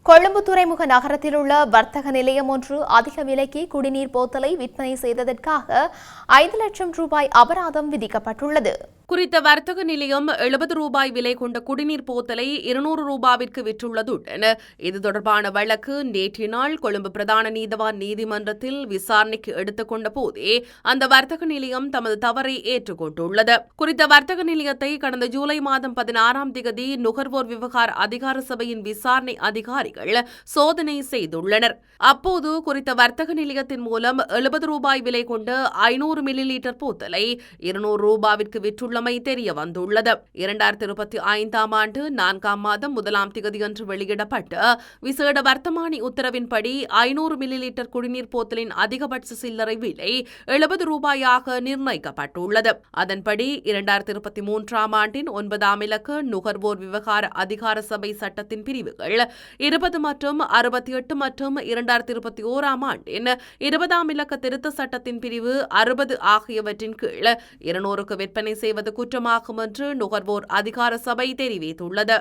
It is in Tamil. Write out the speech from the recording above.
கொழும்பு துறைமுக நகரத்தில் உள்ள வர்த்தக நிலையம் ஒன்று அதிக விலைக்கு குடிநீர் போத்தலை விற்பனை செய்ததற்காக 5 லட்சம் ரூபாய் அபராதம் விதிக்கப்பட்டுள்ளது. குறித்த வர்த்தக நிலையம் 70 ரூபாய் விலை கொண்ட குடிநீர் போத்தலை 200 ரூபாவிற்கு விற்றுள்ளதுடன் இது தொடர்பான வழக்கு நேற்றைய நாள் கொழும்பு பிரதான நீதவான் நீதிமன்றத்தில் விசாரணைக்கு எடுத்துக் கொண்ட போதே அந்த வர்த்தக நிலையம் தமது தவறை ஏற்றுக்கொண்டுள்ளது. குறித்த வர்த்தக நிலையத்தை கடந்த ஜூலை மாதம் 16ஆம் தேதி நுகர்வோர் விவகார அதிகார சபையின் விசாரணை அதிகாரிகள் சோதனை செய்துள்ளனர். அப்போது குறித்த வர்த்தக நிலையத்தின் மூலம் 70 ரூபாய் விலை கொண்ட 500 மில்லி லிட்டர் போத்தலை 200 ரூபாவிற்கு விற்றுள்ள தெரிய வந்துள்ளது. 2025ஆம் ஆண்டு 4ஆம் மாதம் 1ஆம் தேதியன்று வெளியிடப்பட்ட விசேட வர்த்தமானி உத்தரவின்படி 500 மில்லி லிட்டர் குடிநீர் போத்தலின் அதிகபட்ச சில்லறை விலை 70 ரூபாயாக நிர்ணயிக்கப்பட்டுள்ளது. அதன்படி 2023ஆம் ஆண்டின் 9ஆம் இலக்க நுகர்வோர் விவகார அதிகார சபை சட்டத்தின் பிரிவுகள் 20 மற்றும் 68 மற்றும் 2021ஆம் ஆண்டின் 20ஆம் இலக்க திருத்த சட்டத்தின் பிரிவு 60 ஆகியவற்றின் கீழ் 200க்கு விற்பனை செய்வது குற்றமாகும் என்று நுகர்வோர் அதிகார சபை தெரிவித்துள்ளது.